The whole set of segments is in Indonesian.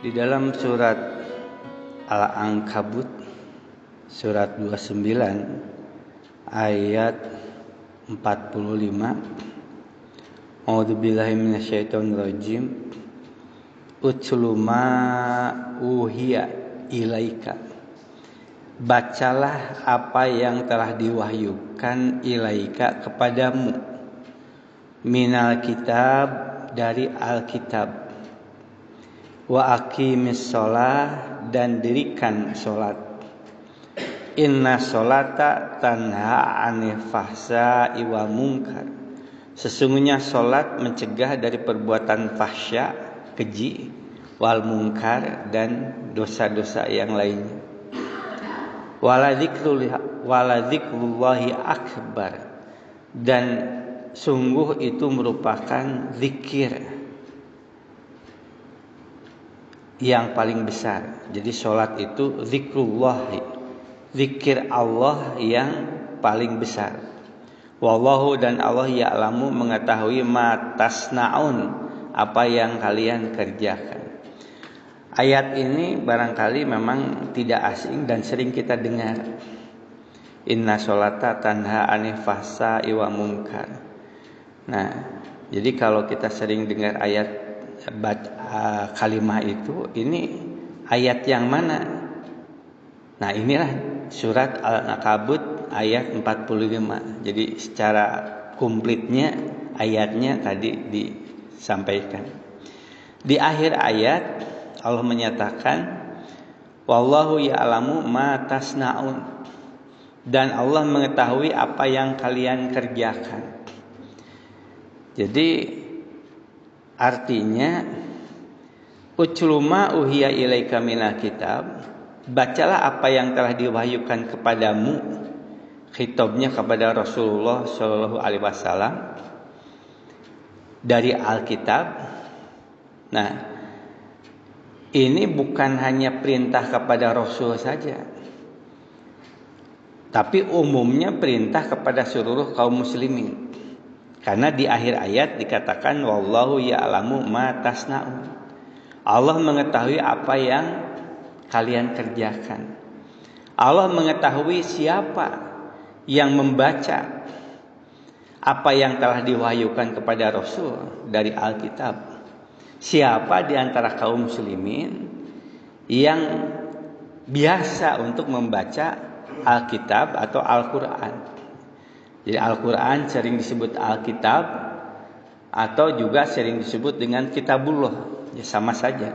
Di dalam surat Al-Ankabut surat 29 ayat 45, A'udzubillahi minasyaitonirrajim. Utlu ma uhiya ilaika. Bacalah apa yang telah diwahyukan ilaika kepadamu, minal kitab, dari Alkitab, wa aqimis shalah, dan dirikan salat. Inna sholata tanha 'anil fahsya'i wal munkar. Sesungguhnya salat mencegah dari perbuatan fahsya, keji, wal munkar, dan dosa-dosa yang lainnya. Wala dzikrullahi akbar, dan sungguh itu merupakan zikir yang paling besar. Jadi salat itu zikrullah, zikir Allah yang paling besar. Wallahu, dan Allah ya'lamu, mengetahui, ma tasnaun, apa yang kalian kerjakan. Ayat ini barangkali memang tidak asing dan sering kita dengar. Inna sholata tanha 'anil fahsya'i wa munkar. Nah, jadi kalau kita sering dengar ayat kalimah itu, ini ayat yang mana? Nah, inilah surat Al-Ankabut ayat 45. Jadi secara komplitnya ayatnya tadi disampaikan. Di akhir ayat Allah menyatakan, wallahu ya'lamu ma tasnaun, dan Allah mengetahui apa yang kalian kerjakan. Jadi artinya utlu ma uhiya ilaika minal kitab, bacalah apa yang telah diwahyukan kepadamu, khitabnya kepada Rasulullah Shallallahu Alaihi Wasallam, dari Alkitab. Nah, ini bukan hanya perintah kepada Rasul saja, tapi umumnya perintah kepada seluruh kaum muslimin. Karena di akhir ayat dikatakan wallahu ya'lamu ma tasnaun. Allah mengetahui apa yang kalian kerjakan. Allah mengetahui siapa yang membaca apa yang telah diwahyukan kepada Rasul dari Alkitab. Siapa di antara kaum muslimin yang biasa untuk membaca Alkitab atau Al-Quran. Jadi Al-Quran sering disebut Alkitab atau juga sering disebut dengan Kitabullah, ya sama saja.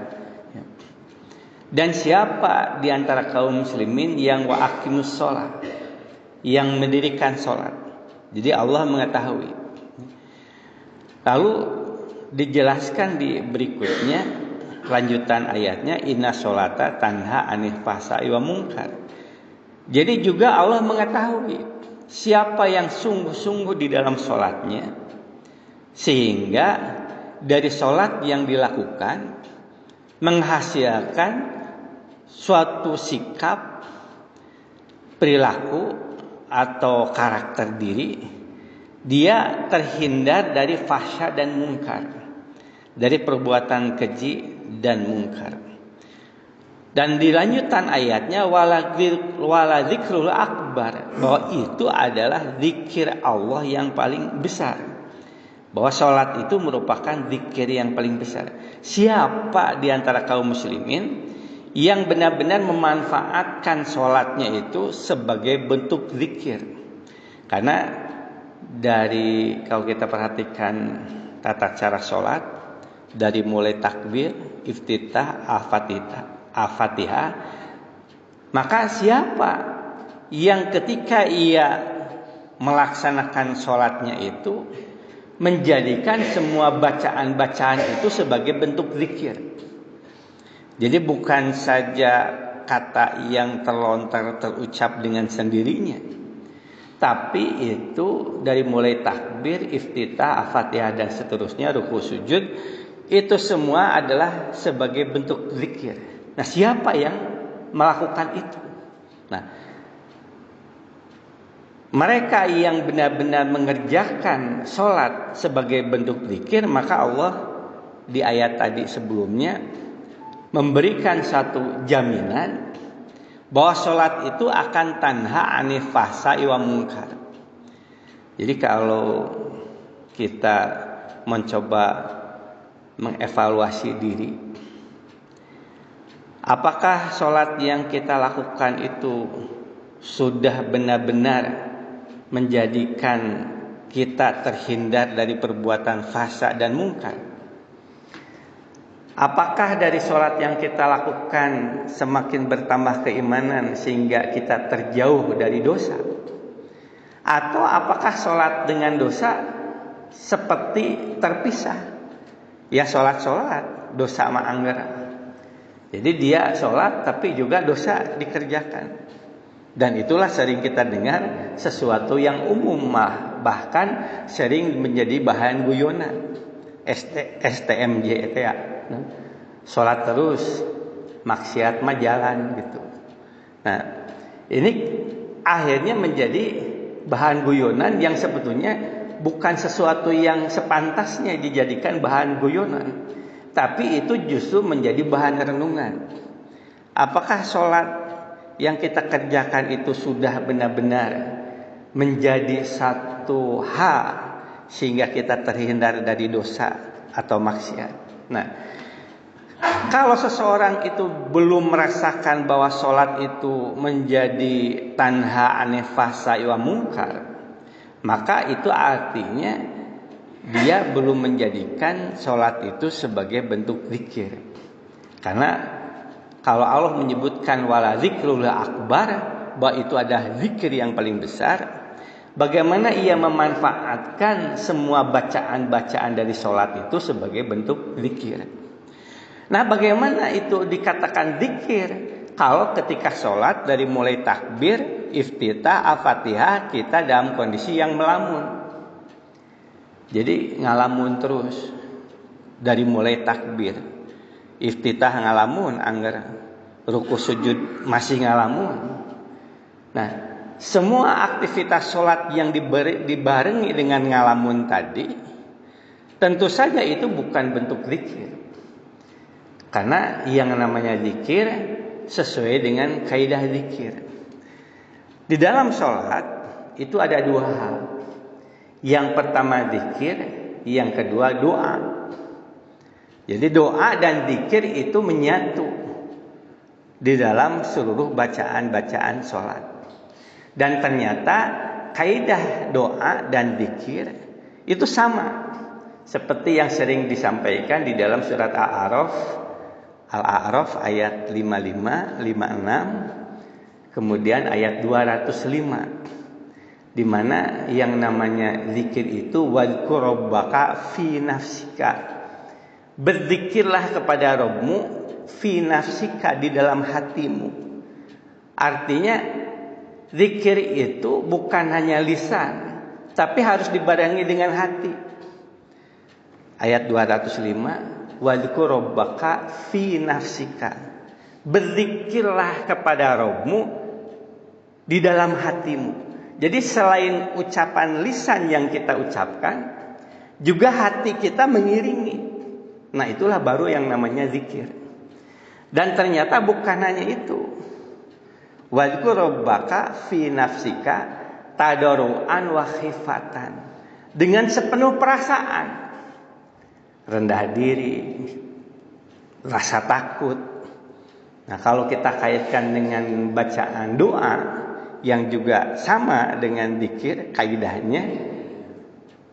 Dan siapa di antara kaum muslimin yang wa aqimus shalah, yang mendirikan salat. Jadi Allah mengetahui. Lalu dijelaskan di berikutnya lanjutan ayatnya, inna sholata tanha 'anil fahsya'i wa munkar. Jadi juga Allah mengetahui siapa yang sungguh-sungguh di dalam sholatnya, sehingga dari sholat yang dilakukan menghasilkan suatu sikap, perilaku, atau karakter diri, dia terhindar dari fahsya dan munkar, dari perbuatan keji dan munkar. Dan di lanjutan ayatnya wala dzikrul akbar, bahwa itu adalah zikir Allah yang paling besar, bahwa sholat itu merupakan zikir yang paling besar. Siapa di antara kaum muslimin yang benar-benar memanfaatkan sholatnya itu sebagai bentuk zikir? Karena dari, kalau kita perhatikan tata cara sholat, dari mulai takbir, iftitah, al-fatihah, maka siapa yang ketika ia melaksanakan sholatnya itu menjadikan semua bacaan-bacaan itu sebagai bentuk zikir. Jadi bukan saja kata yang terlontar terucap dengan sendirinya, tapi itu dari mulai takbir, iftitah, al-fatihah, dan seterusnya, ruku, sujud, itu semua adalah sebagai bentuk zikir. Nah, siapa yang melakukan itu? Nah, mereka yang benar-benar mengerjakan sholat sebagai bentuk zikir, maka Allah di ayat tadi sebelumnya memberikan satu jaminan bahwa sholat itu akan tanha anil fahsya'i wa munkar. Jadi kalau kita mencoba mengevaluasi diri, apakah sholat yang kita lakukan itu sudah benar-benar menjadikan kita terhindar dari perbuatan fahsya dan munkar? Apakah dari sholat yang kita lakukan semakin bertambah keimanan sehingga kita terjauh dari dosa? Atau apakah sholat dengan dosa seperti terpisah? Ya sholat, dosa ma anggara. Jadi dia sholat tapi juga dosa dikerjakan. Dan itulah sering kita dengar sesuatu yang umum, bahkan sering menjadi bahan guyonan. STMJ itu ya. Sholat terus, maksiat mah jalan gitu. Nah, ini akhirnya menjadi bahan guyonan yang sebetulnya bukan sesuatu yang sepantasnya dijadikan bahan guyonan, tapi itu justru menjadi bahan renungan. Apakah sholat yang kita kerjakan itu sudah benar-benar menjadi satu hal sehingga kita terhindar dari dosa atau maksiat? Nah, kalau seseorang itu belum merasakan bahwa sholat itu menjadi tanha anil fahsya'i wa munkar, maka itu artinya dia belum menjadikan sholat itu sebagai bentuk zikir. Karena kalau Allah menyebutkan wala zikrul akbar, bahwa itu adalah zikir yang paling besar, bagaimana ia memanfaatkan semua bacaan-bacaan dari sholat itu sebagai bentuk zikir. Nah, bagaimana itu dikatakan zikir kalau ketika sholat dari mulai takbir, iftitah, al-fatihah kita dalam kondisi yang melamun. Jadi ngalamun terus dari mulai takbir, iftitah ngalamun, anggar ruku sujud masih ngalamun. Nah, semua aktivitas sholat yang dibarengi dengan ngalamun tadi, tentu saja itu bukan bentuk zikir. Karena yang namanya zikir sesuai dengan kaidah zikir. Di dalam sholat itu ada dua hal. Yang pertama zikir, yang kedua doa. Jadi doa dan zikir itu menyatu di dalam seluruh bacaan-bacaan sholat. Dan ternyata kaidah doa dan zikir itu sama seperti yang sering disampaikan di dalam surat Al-A'raf ayat 55, 56, kemudian ayat 205, di mana yang namanya zikir itu wadhkur rabbaka fi nafsika, berzikirlah kepada Rabbmu fi nafsika, di dalam hatimu. Artinya zikir itu bukan hanya lisan, tapi harus dibarengi dengan hati. Ayat 205, wadhkur rabbaka fi nafsika, berzikirlah kepada Rabbmu di dalam hatimu. Jadi selain ucapan lisan yang kita ucapkan, juga hati kita mengiringi. Nah, itulah baru yang namanya zikir. Dan ternyata bukan hanya itu. Wadhkur rabbaka fi nafsika tadarruan wa khifatan, dengan sepenuh perasaan, rendah diri, rasa takut. Nah, kalau kita kaitkan dengan bacaan doa yang juga sama dengan zikir, kaidahnya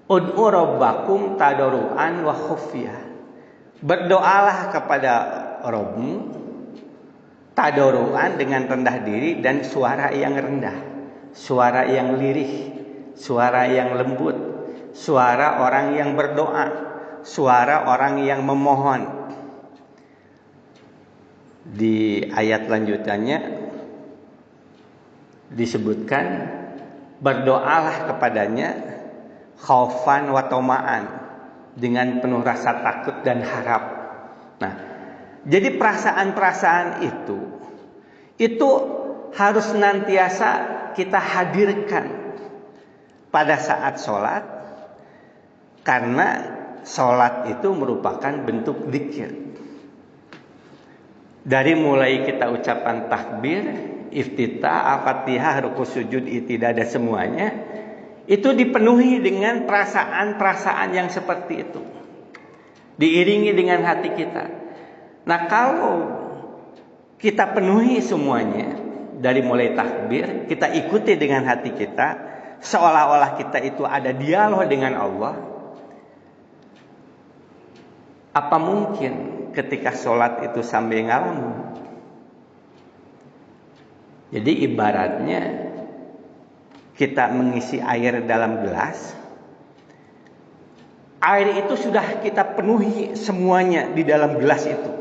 ud'u rabbakum tadarruan wa khufyah, berdoalah kepada Rabbmu tadarruan, dengan rendah diri dan suara yang rendah, suara yang lirih, suara yang lembut, suara orang yang berdoa, suara orang yang memohon. Di ayat lanjutannya disebutkan berdoalah kepadanya khaufan wa tama'an, dengan penuh rasa takut dan harap. Nah, jadi perasaan-perasaan itu harus senantiasa kita hadirkan pada saat sholat, karena sholat itu merupakan bentuk zikir. Dari mulai kita ucapan takbir, iftitah, al-fatihah, ruku, sujud, i'tidah dan semuanya itu dipenuhi dengan perasaan-perasaan yang seperti itu. Diiringi dengan hati kita. Nah, kalau kita penuhi semuanya dari mulai takbir, kita ikuti dengan hati kita, seolah-olah kita itu ada dialog dengan Allah. Apa mungkin ketika sholat itu sambil ngalamun? Jadi ibaratnya kita mengisi air dalam gelas, air itu sudah kita penuhi semuanya di dalam gelas itu.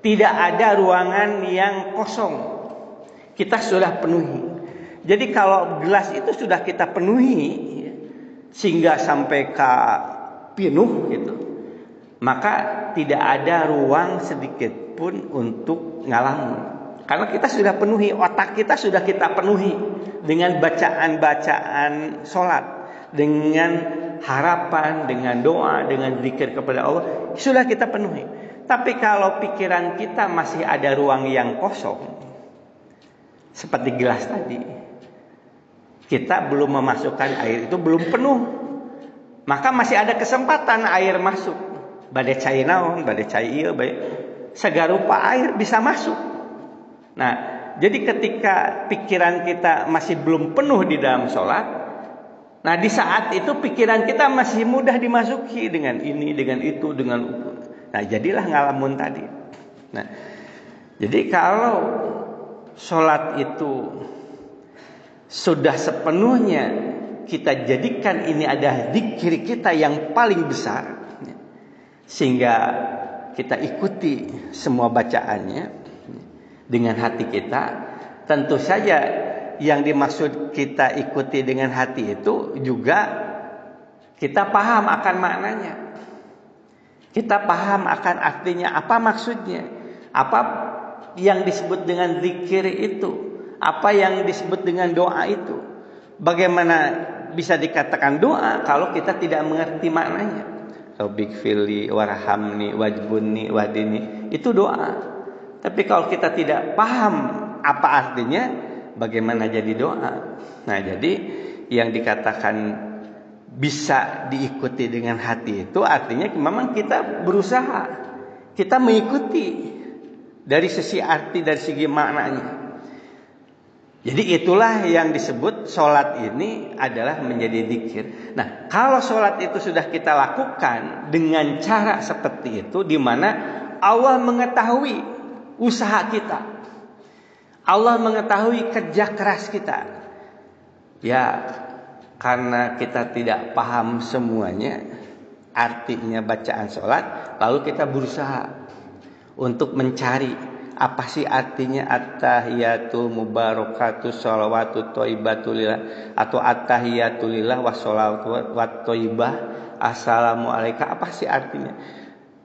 Tidak ada ruangan yang kosong. Kita sudah penuhi. Jadi kalau gelas itu sudah kita penuhi sehingga sampai ke penuh gitu, maka tidak ada ruang sedikit pun untuk ngalamun. Karena kita sudah penuhi, otak kita sudah kita penuhi dengan bacaan-bacaan sholat, dengan harapan, dengan doa, dengan zikir kepada Allah, sudah kita penuhi. Tapi kalau pikiran kita masih ada ruang yang kosong, seperti gelas tadi, kita belum memasukkan air itu belum penuh, maka masih ada kesempatan air masuk. Badai cai naon, badai cai ieu, segarupa air bisa masuk. Nah, jadi ketika pikiran kita masih belum penuh di dalam sholat, nah di saat itu pikiran kita masih mudah dimasuki dengan ini, dengan itu, dengan itu. Nah, jadilah ngalamun tadi. Nah, jadi kalau sholat itu sudah sepenuhnya kita jadikan ini adalah zikir kita yang paling besar, sehingga kita ikuti semua bacaannya dengan hati kita, tentu saja yang dimaksud kita ikuti dengan hati itu juga kita paham akan maknanya. Kita paham akan artinya, apa maksudnya, apa yang disebut dengan zikir itu, apa yang disebut dengan doa itu. Bagaimana bisa dikatakan doa kalau kita tidak mengerti maknanya? Rabbighfirli warhamni wajbunni wahdini, itu doa. Tapi kalau kita tidak paham apa artinya, bagaimana jadi doa? Nah, jadi yang dikatakan bisa diikuti dengan hati itu artinya memang kita berusaha, kita mengikuti dari sisi arti, dari segi maknanya. Jadi itulah yang disebut sholat ini adalah menjadi zikir. Nah, kalau sholat itu sudah kita lakukan dengan cara seperti itu, di mana Allah mengetahui usaha kita, Allah mengetahui kerja keras kita. Ya, karena kita tidak paham semuanya artinya bacaan sholat, lalu kita berusaha untuk mencari apa sih artinya at-tahiyatul mubarakatus sholawatut thayyibatulillah, atau at-tahiyatulillah washolawatu wat thayyibah assalamualaikum, apa sih artinya?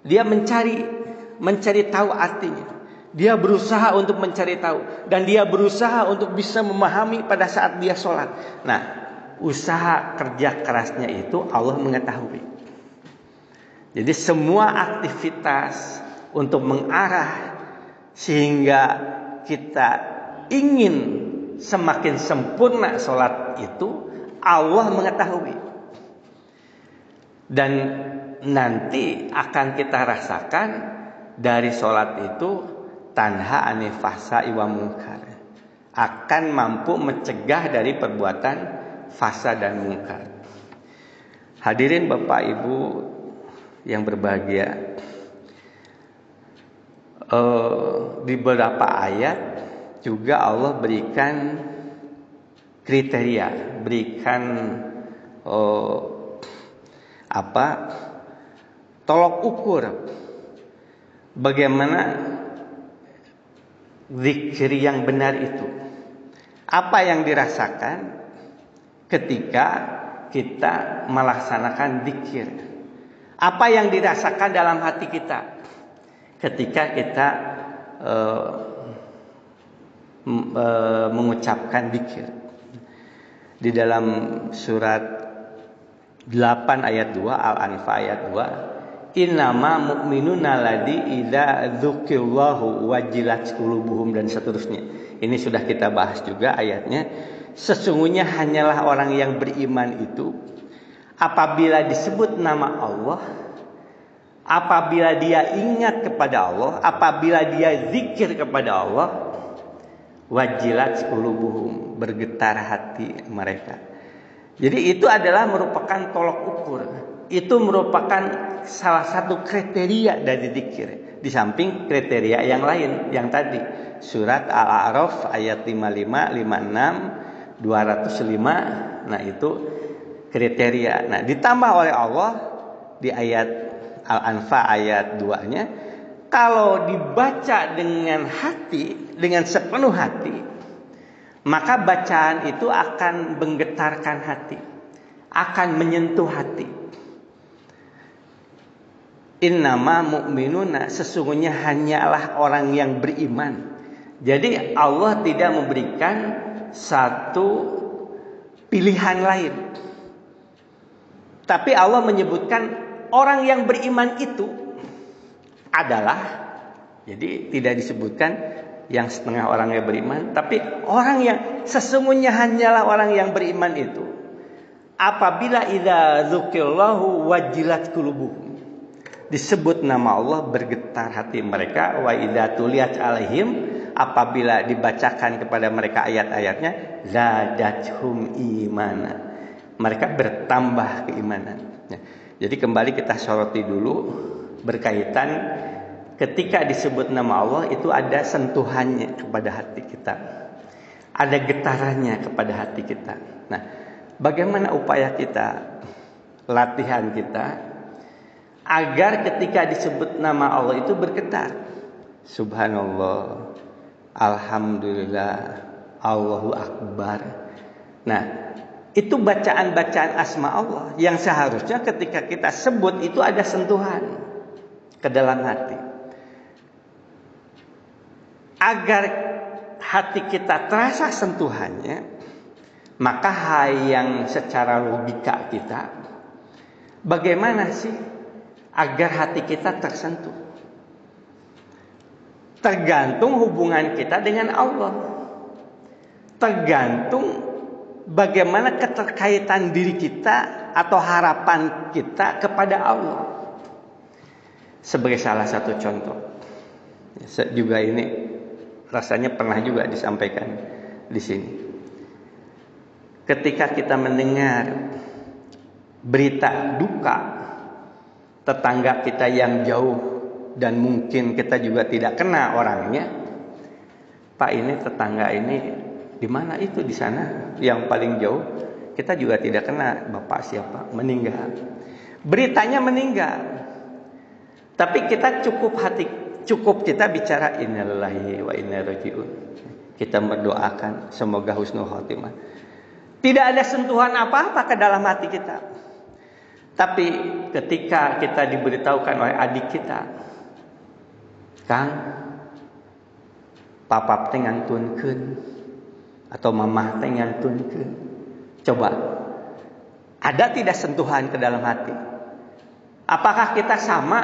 Dia mencari tahu artinya. Dia berusaha untuk mencari tahu, dan dia berusaha untuk bisa memahami pada saat dia sholat. Nah, usaha kerja kerasnya itu Allah mengetahui. Jadi semua aktivitas untuk mengarah sehingga kita ingin semakin sempurna sholat itu Allah mengetahui. Dan nanti akan kita rasakan dari sholat itu tanha anil fahsya'i wa munkar, akan mampu mencegah dari perbuatan fasa dan mungkar. Hadirin Bapak Ibu yang berbahagia, di beberapa ayat juga Allah berikan kriteria, berikan tolok ukur bagaimana zikir yang benar itu. Apa yang dirasakan ketika kita melaksanakan zikir? Apa yang dirasakan dalam hati kita ketika kita mengucapkan zikir? Di dalam surat 8 ayat 2 Al-Anfal ayat 2 Innama mu'minuna ladzi idza dzukirallahu wajilat qulubuhum dan seterusnya. Ini sudah kita bahas juga ayatnya. Sesungguhnya hanyalah orang yang beriman itu apabila disebut nama Allah, apabila dia ingat kepada Allah, apabila dia zikir kepada Allah, wajilat qulubuhum, bergetar hati mereka. Jadi itu adalah merupakan tolok ukur. Itu merupakan salah satu kriteria dari zikir. Di samping kriteria yang lain yang tadi. Surat Al-A'raf ayat 55, 56, 205. Nah itu kriteria. Nah ditambah oleh Allah di ayat Al-Anfal ayat 2-nya. Kalau dibaca dengan hati, dengan sepenuh hati, maka bacaan itu akan menggetarkan hati, akan menyentuh hati. Innama mu'minuna, sesungguhnya hanyalah orang yang beriman. Jadi Allah tidak memberikan satu pilihan lain. Tapi Allah menyebutkan orang yang beriman itu adalah, jadi tidak disebutkan yang setengah orang yang beriman, tapi orang yang sesungguhnya hanyalah orang yang beriman itu apabila idza dzukirallahu wajilat qulubuhum, disebut nama Allah bergetar hati mereka, wa idza tuliyat alaihim, apabila dibacakan kepada mereka ayat-ayatnya, zadathum imana, mereka bertambah keimanan. Jadi kembali kita soroti dulu berkaitan ketika disebut nama Allah itu ada sentuhannya kepada hati kita, ada getarannya kepada hati kita. Nah, bagaimana upaya kita, latihan kita agar ketika disebut nama Allah itu bergetar? Subhanallah, alhamdulillah, Allahu Akbar. Nah, itu bacaan-bacaan asma Allah yang seharusnya ketika kita sebut itu ada sentuhan ke dalam hati. Agar hati kita terasa sentuhannya, maka yang secara logika kita, bagaimana sih agar hati kita tersentuh? Tergantung hubungan kita dengan Allah. Tergantung bagaimana keterkaitan diri kita atau harapan kita kepada Allah. Sebagai salah satu contoh, juga ini rasanya pernah juga disampaikan di sini. Ketika kita mendengar berita duka tetangga kita yang jauh dan mungkin kita juga tidak kenal orangnya, Pak ini tetangga ini di mana itu di sana yang paling jauh, kita juga tidak kenal bapak siapa, meninggal. Beritanya meninggal, tapi kita cukup kita bicara innalillahi wa inna ilaihi raji'un. Kita mendoakan semoga husnul khotimah. Tidak ada sentuhan apa-apa ke dalam hati kita. Tapi ketika kita diberitahukan oleh adik kita, Kang, papa teh ngantunkeun atau mamah teh ngantunkeun. Coba, ada tidak sentuhan ke dalam hati? Apakah kita sama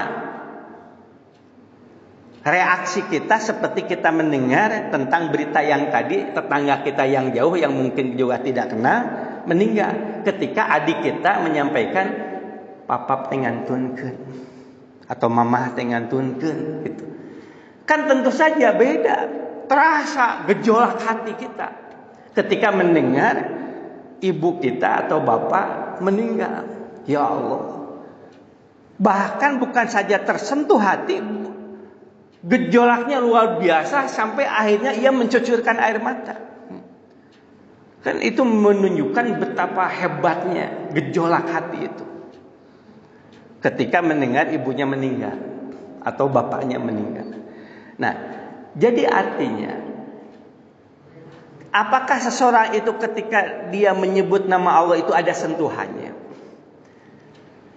reaksi kita seperti kita mendengar tentang berita yang tadi, tetangga kita yang jauh yang mungkin juga tidak kenal meninggal, ketika adik kita menyampaikan papa teh ngantunkeun atau mamah teh ngantunkeun gitu. Kan tentu saja beda, terasa gejolak hati kita ketika mendengar ibu kita atau bapak meninggal. Ya Allah, bahkan bukan saja tersentuh hati, gejolaknya luar biasa sampai akhirnya ia mencucurkan air mata. Kan itu menunjukkan betapa hebatnya gejolak hati itu ketika mendengar ibunya meninggal atau bapaknya meninggal. Nah, jadi artinya apakah seseorang itu ketika dia menyebut nama Allah itu ada sentuhannya?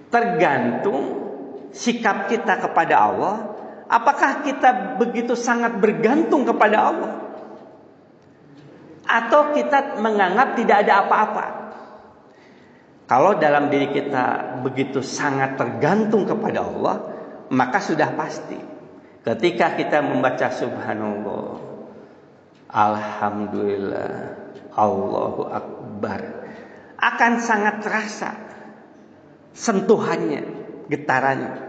Tergantung sikap kita kepada Allah. Apakah kita begitu sangat bergantung kepada Allah? Atau kita menganggap tidak ada apa-apa? Kalau dalam diri kita begitu sangat tergantung kepada Allah, maka sudah pasti ketika kita membaca subhanallah, alhamdulillah, Allahu akbar, akan sangat terasa sentuhannya, getarannya.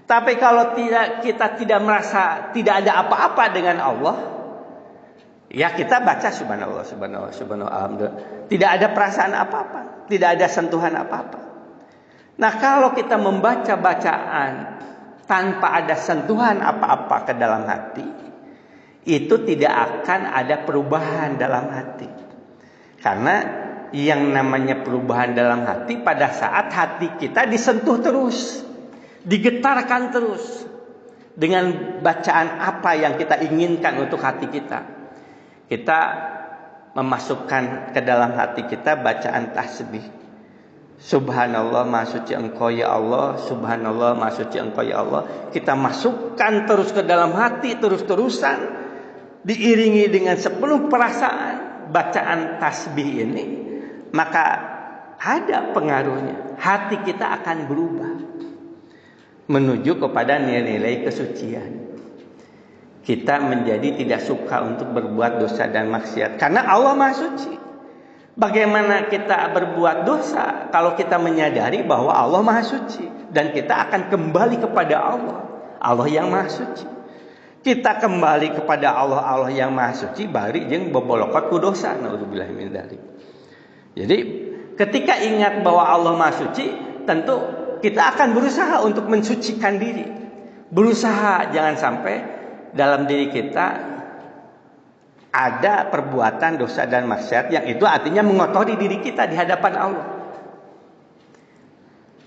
Tapi kalau kita tidak merasa tidak ada apa-apa dengan Allah, ya kita baca subhanallah, subhanallah, subhanallah, alhamdulillah, tidak ada perasaan apa-apa, tidak ada sentuhan apa-apa. Nah, kalau kita membaca bacaan tanpa ada sentuhan apa-apa ke dalam hati, itu tidak akan ada perubahan dalam hati. Karena yang namanya perubahan dalam hati pada saat hati kita disentuh terus, digetarkan terus dengan bacaan apa yang kita inginkan untuk hati kita. Kita memasukkan ke dalam hati kita bacaan tasbih. Subhanallah, maha suci Engkau ya Allah. Subhanallah, maha suci Engkau ya Allah. Kita masukkan terus ke dalam hati, terus-terusan, diiringi dengan sepenuh perasaan bacaan tasbih ini, maka ada pengaruhnya. Hati kita akan berubah menuju kepada nilai-nilai kesucian. Kita menjadi tidak suka untuk berbuat dosa dan maksiat karena Allah maha suci. Bagaimana kita berbuat dosa kalau kita menyadari bahwa Allah maha suci, dan kita akan kembali kepada Allah, Allah yang maha suci. Kita kembali kepada Allah, Allah yang maha suci, bari jeung bobolokot ku dosa, naudzubillah min dzalik. Jadi ketika ingat bahwa Allah maha suci, tentu kita akan berusaha untuk mensucikan diri. Berusaha jangan sampai dalam diri kita ada perbuatan dosa dan maksiat yang itu artinya mengotori diri kita di hadapan Allah.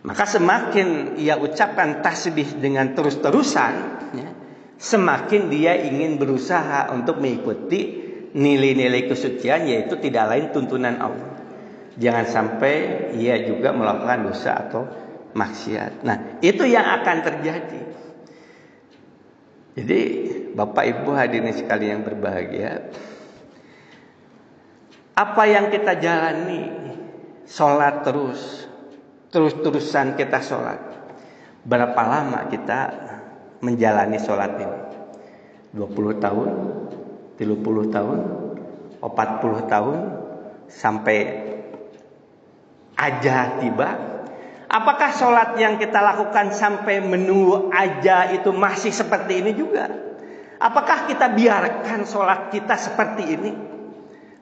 Maka semakin ia ucapkan tasbih dengan terus-terusan, ya, semakin dia ingin berusaha untuk mengikuti nilai-nilai kesucian, yaitu tidak lain tuntunan Allah. Jangan sampai ia juga melakukan dosa atau maksiat. Nah, itu yang akan terjadi. Jadi Bapak Ibu hadirin sekalian yang berbahagia, apa yang kita jalani, sholat terus-terusan kita sholat. Berapa lama kita menjalani sholat ini? 20 tahun, 30 tahun, 40 tahun, sampai ajal tiba. Apakah sholat yang kita lakukan sampai menunggu ajal itu masih seperti ini juga? Apakah kita biarkan sholat kita seperti ini?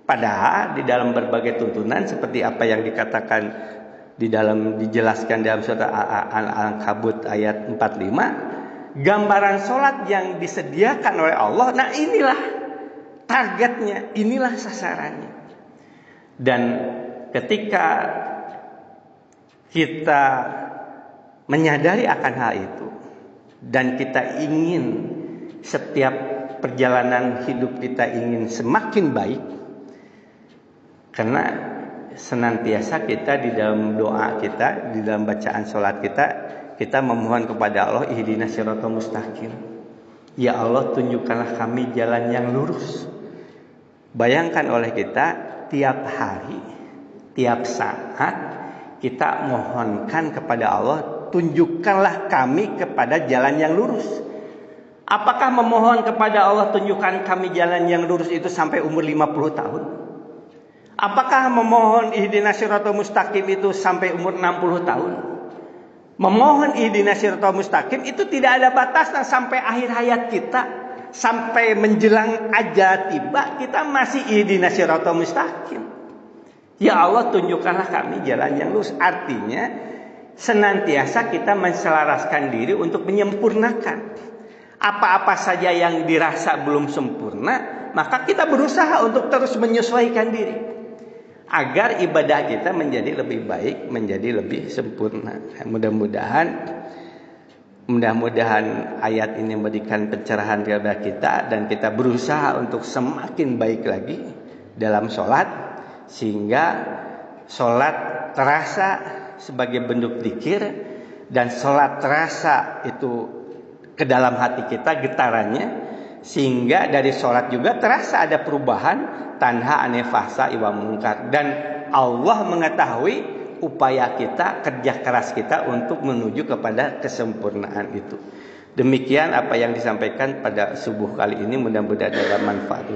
Padahal di dalam berbagai tuntunan seperti apa yang dikatakan dijelaskan dalam surat Al-Ankabut ayat 45, gambaran sholat yang disediakan oleh Allah. Nah, inilah targetnya, inilah sasarannya. Dan ketika kita menyadari akan hal itu dan kita ingin setiap perjalanan hidup kita ingin semakin baik, karena senantiasa kita di dalam doa kita, di dalam bacaan sholat kita memohon kepada Allah, ihdinas siratal mustaqim, ya Allah tunjukkanlah kami jalan yang lurus. Bayangkan oleh kita tiap hari, tiap saat kita mohonkan kepada Allah, tunjukkanlah kami kepada jalan yang lurus. Apakah memohon kepada Allah tunjukkan kami jalan yang lurus itu sampai umur 50 tahun? Apakah memohon ihdinas siratal mustaqim itu sampai umur 60 tahun? Memohon ihdinas siratal mustaqim itu tidak ada batasnya sampai akhir hayat kita. Sampai menjelang ajal tiba kita masih ihdinas siratal mustaqim. Ya Allah tunjukkanlah kami jalan yang lurus. Artinya senantiasa kita menselaraskan diri untuk menyempurnakan. Apa-apa saja yang dirasa belum sempurna, maka kita berusaha untuk terus menyesuaikan diri agar ibadah kita menjadi lebih baik, menjadi lebih sempurna. Mudah-mudahan ayat ini memberikan pencerahan kepada kita dan kita berusaha untuk semakin baik lagi dalam sholat, sehingga sholat terasa sebagai bentuk zikir dan sholat terasa itu ke dalam hati kita getarannya, sehingga dari sholat juga terasa ada perubahan tanha ane fahsa iwa mungkar, dan Allah mengetahui upaya kita, kerja keras kita untuk menuju kepada kesempurnaan itu. Demikian apa yang disampaikan pada subuh kali ini, mudah-mudahan ada manfaat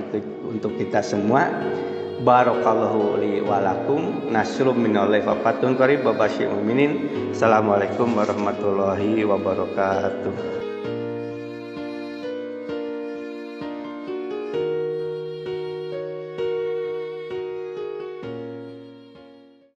untuk kita semua. Barakallahu li walakum, nasrum minallahi wa fatun qarib, babasyir mu'minin. Assalamualaikum warahmatullahi wabarakatuh.